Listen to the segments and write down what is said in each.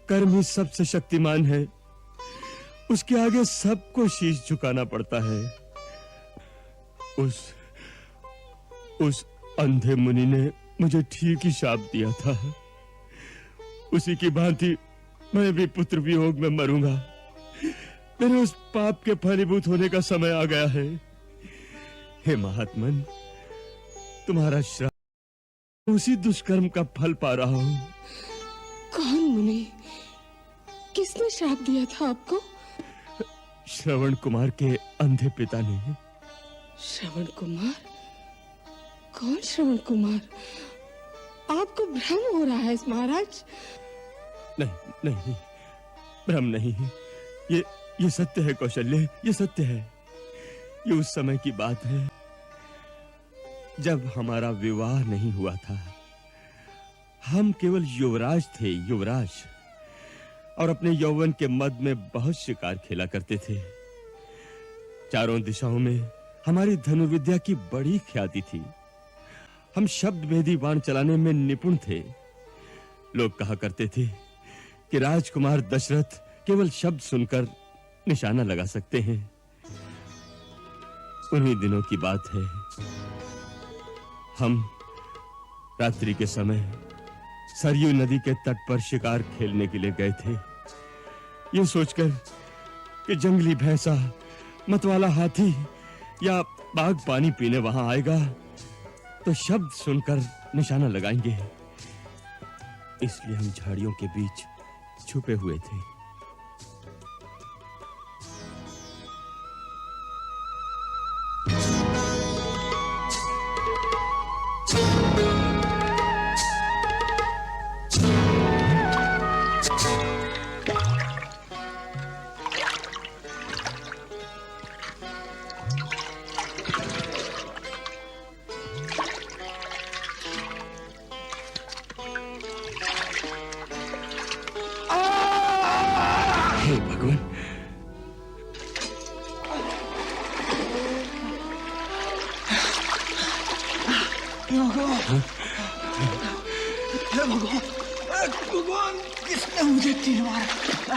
कर्म ही सबसे शक्तिमान है, उसके आगे सबको शीश झुकाना पड़ता है। उस अंधे मुनि ने मुझे ठीक ही शाप दिया था, उसी की भांति मैं भी पुत्र वियोग में मरूंगा। मेरे उस पाप के फलीभूत होने का समय आ गया है। हे महात्मन, तुम्हारा श्राप उसी दुष्कर्म का फल पा रहा हूं। कौन मुनि? किसने श्राप दिया था आपको? श्रवण कुमार के अंधे पिता ने। श्रवण कुमार? कौन श्रवण कुमार? आपको भ्रम हो रहा है महाराज। नहीं, भ्रम नहीं, ये सत्य है कौशल्य, ये सत्य है। ये उस समय की बात है जब हमारा विवाह नहीं हुआ था। हम केवल युवराज थे, युवराज, और अपने यौवन के मद में बहुत शिकार खेला करते थे। चारों दिशाओं में हमारी धनुर्विद्या की बड़ी ख्याति थी। हम शब्द भेदी बाण चलाने में निपुण थे। लोग कहा करते थे कि राजकुमार दशरथ केवल शब्द सुनकर निशाना लगा सकते हैं। उन्हीं दिनों की बात है। हम रात्रि के समय सरयू नदी के तट पर शिकार खेलने के लिए गए थे, ये सोचकर कि जंगली भैंसा, मतवाला हाथी या बाघ पानी पीने वहां आएगा तो शब्द सुनकर निशाना लगाएंगे। इसलिए हम झाड़ियों के बीच छुपे हुए थे। भगवान, किसने मुझे तीर मारा?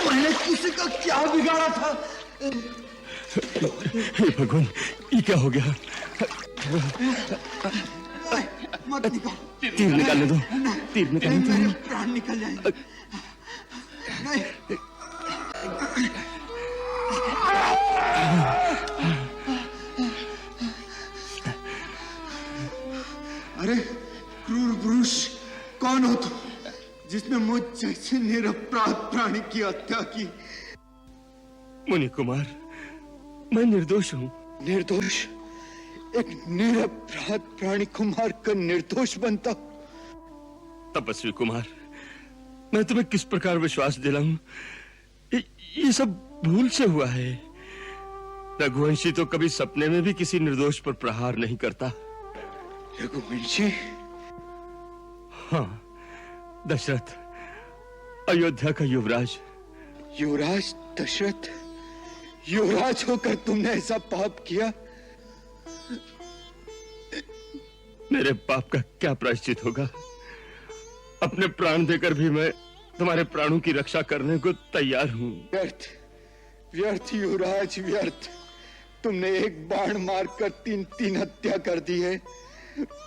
मैंने किसी का क्या बिगाड़ा था? हे भगवान, ये क्या हो गया? मत निकाल। तीर निकालने दो, तीर निकालने दो। मेरे प्राण निकल जाएंगे। नहीं। अरे क्रूर पुरुष, कौन हो तुम जिसने मुझ जैसे निरपराध प्राणी की हत्या की? मुनि कुमार, मैं निर्दोष हूं। निर्दोष? एक निरपराध प्राणी कुमार का निर्दोष बनता? तपस्वी कुमार, मैं तुम्हें किस प्रकार विश्वास दिलाऊं? ये सब भूल से हुआ है। रघुवंशी तो कभी सपने में भी किसी निर्दोष पर प्रहार नहीं करता। रघुवंशी? हाँ, दशरथ, अयोध्या का युवराज। युवराज दशरथ? युवराज होकर तुमने ऐसा पाप किया? मेरे पाप का क्या प्रायश्चित होगा? अपने प्राण देकर भी मैं तुम्हारे प्राणों की रक्षा करने को तैयार हूं। व्यर्थ, व्यर्थ युवराज, व्यर्थ। तुमने एक बाण मारकर तीन हत्या कर दी है।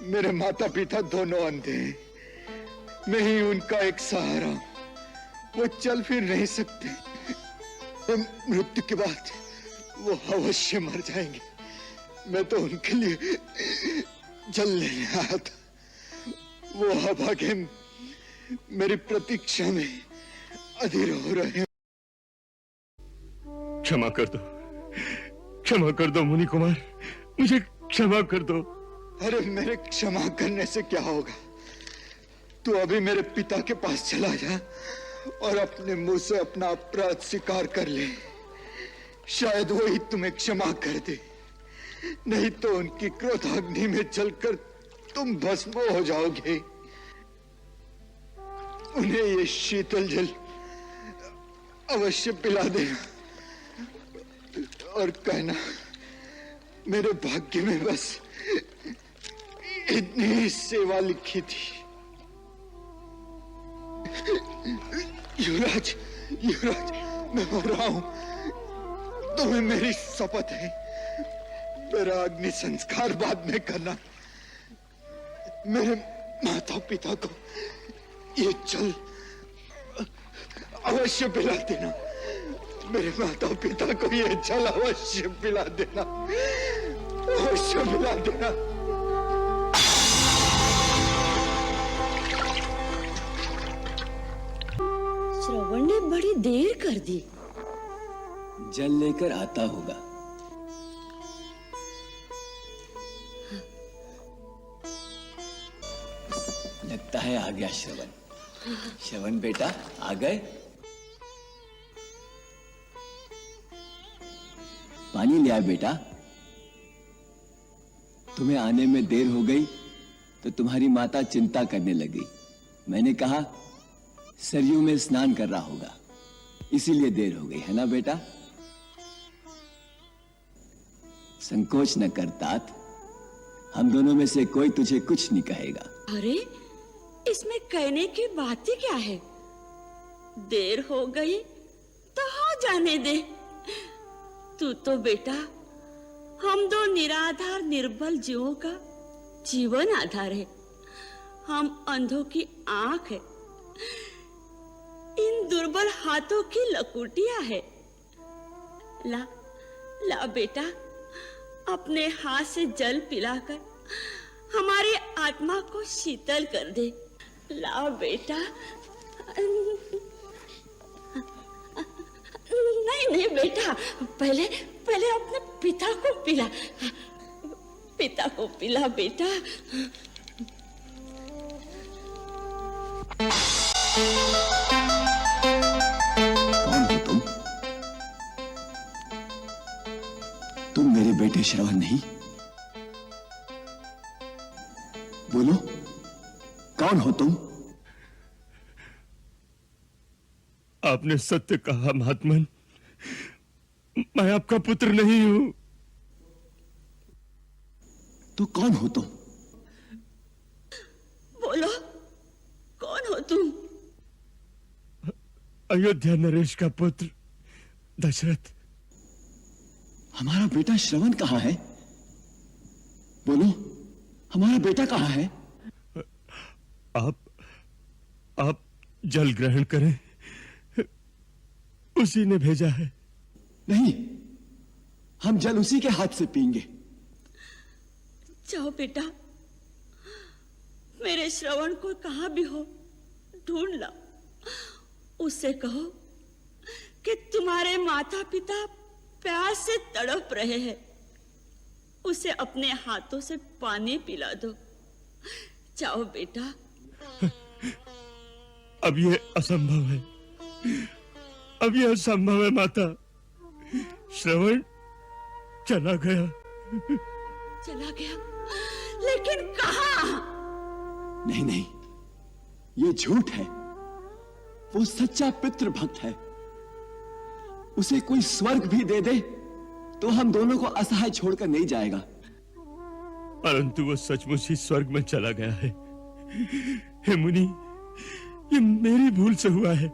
मेरे माता पिता दोनों अंधे हैं, मैं ही उनका एक सहारा हूं। वो चल फिर नहीं सकते। मृत्यु के बाद वो अवश्य मर जाएंगे। मैं तो उनके लिए जल लेने आया था। वो अभागे मेरी प्रतीक्षा में अधीर हो रहे हैं। क्षमा कर दो, क्षमा कर दो मुनि कुमार, मुझे क्षमा कर दो। अरे मेरे क्षमा करने से क्या होगा? तू अभी मेरे पिता के पास चला जा और अपने मुंह से अपना अपराध स्वीकार कर ले। शायद वो ही तुम्हें क्षमा कर दे, नहीं तो उनकी क्रोधाग्नि में जलकर तुम भस्म हो जाओगे। उन्हें ये शीतल जल अवश्य पिला देना और कहना मेरे भाग्य में बस इतनी ही सेवा लिखी थी। युवराज, युवराज, मैं मर रहा हूं। तुम्हें मेरी शपथ है, मेरा अग्नि संस्कार बाद में करना। मेरे माता पिता को ये जल अवश्य पिला देना। मेरे माता पिता को ये जल अवश्य पिला देना, अवश्य पिला देना। श्रवण ने बड़ी देर कर दी। जल लेकर आता होगा। लगता है आ गया श्रवण। श्रवण बेटा आ गए? पानी ले आए बेटा। तुम्हें आने में देर हो गई तो तुम्हारी माता चिंता करने लगी। मैंने कहा सरयू में स्नान कर रहा होगा, इसीलिए देर हो गई, है ना बेटा? संकोच न कर तात, हम दोनों में से कोई तुझे कुछ नहीं कहेगा। अरे इसमें कहने की बात ही क्या है? देर हो गई तो हो जाने दे। तू तो बेटा हम दो निराधार निर्बल जीवों का जीवन आधार है। हम अंधों की आंख है, इन दुर्बल हाथों की लकुटियां है। ला ला बेटा, अपने हाथ से जल पिलाकर हमारी आत्मा को शीतल कर दे। ला बेटा। नहीं नहीं बेटा, पहले पहले अपने पिता को पिला। पिता को पिला बेटा। कौन हो तुम? तुम मेरे बेटे श्रवण नहीं? बोलो, कौन हो तुम? आपने सत्य कहा महात्मन, मैं आपका पुत्र नहीं हूं। तो कौन हो तुम? बोलो, कौन हो तुम? अयोध्या नरेश का पुत्र दशरथ। हमारा बेटा श्रवण कहाँ है? बोलो, हमारा बेटा कहाँ है? आप जल ग्रहण करें, उसी ने भेजा है। नहीं, हम जल उसी के हाथ से पीएंगे। जाओ बेटा, मेरे श्रवण को कहां भी हो ढूंढ लाओ। उससे कहो कि तुम्हारे माता पिता प्यास से तड़प रहे हैं। उसे अपने हाथों से पानी पिला दो। जाओ बेटा। अब ये असंभव है, अब यह असंभव है माता। श्रवण चला गया। चला गया? लेकिन कहां? नहीं नहीं, ये झूठ है। वो सच्चा पितृ भक्त है। उसे कोई स्वर्ग भी दे दे तो हम दोनों को असहाय छोड़कर नहीं जाएगा। परंतु वो सचमुच ही स्वर्ग में चला गया है। हे मुनि, ये मेरी भूल से हुआ है।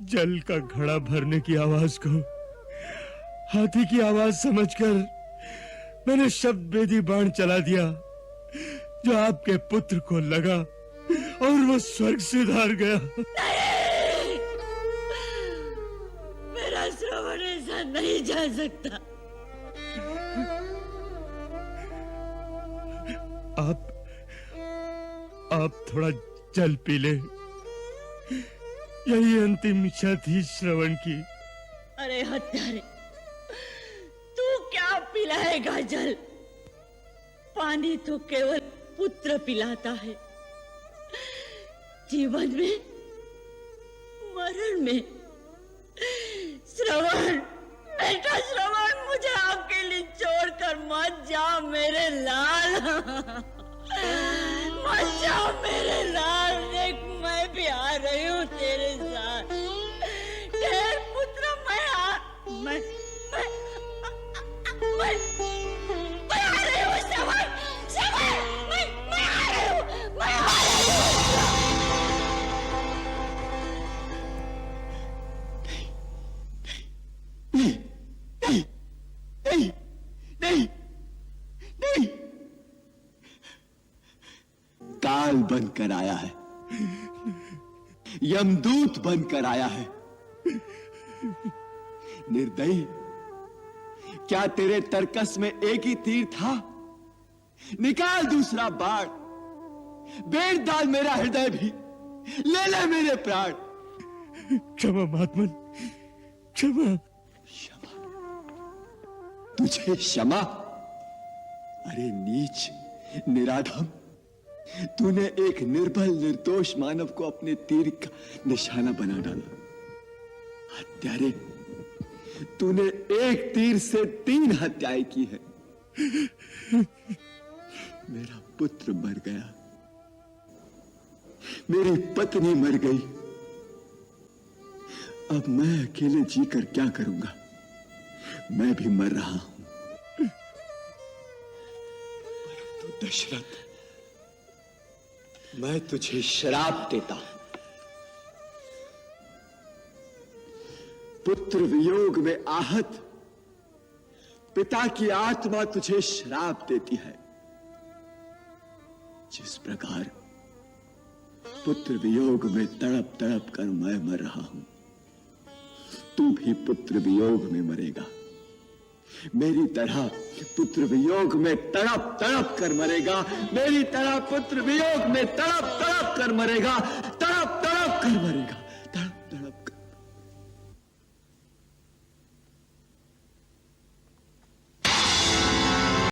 जल का घड़ा भरने की आवाज को हाथी की आवाज समझकर मैंने शब्द भेदी बाण चला दिया, जो आपके पुत्र को लगा और वो स्वर्ग से धार गया। नहीं! मेरा श्रवण ऐसा नहीं जा सकता। आप थोड़ा जल पी ले, यही अंतिम इच्छा थी श्रवण की। अरे हत्यारे, तू क्या पिलाएगा जल? पानी तो केवल पुत्र पिलाता है। जीवन में, मरण में। श्रवण, बेटा श्रवण, मुझे अकेले छोड़कर मत जा मेरे लाल। मत जा मेरे लाल। देख, मैं भी आ रही हूँ तेरे साथ। तेरे पुत्र, मैं आ रही हूँ श्रवण। श्रवण, मैं आ रही हूँ। बनकर आया है, यमदूत बनकर आया है। निर्दयी, क्या तेरे तरकस में एक ही तीर था? निकाल दूसरा बाण, बेच डाल मेरा हृदय भी, ले ले मेरे प्राण। क्षमा महात्मन, क्षमा। तुझे क्षमा? अरे नीच, निराधम, तूने एक निर्बल निर्दोष मानव को अपने तीर का निशाना बना डाला। हत्यारे, तूने एक तीर से 3 हत्याएं की है। मेरा पुत्र मर गया, मेरी पत्नी मर गई, अब मैं अकेले जीकर क्या करूंगा? मैं भी मर रहा हूं। परंतु दशरथ, मैं तुझे श्राप देता हूं। पुत्र वियोग में आहत पिता की आत्मा तुझे श्राप देती है। जिस प्रकार पुत्र वियोग में तड़प तड़प कर मैं मर रहा हूं, तू भी पुत्र वियोग में मरेगा। मेरी तरह पुत्र वियोग में तड़प तड़प कर मरेगा। मेरी तरह पुत्र वियोग में तड़प तड़प कर मरेगा, तड़प तड़प कर मरेगा।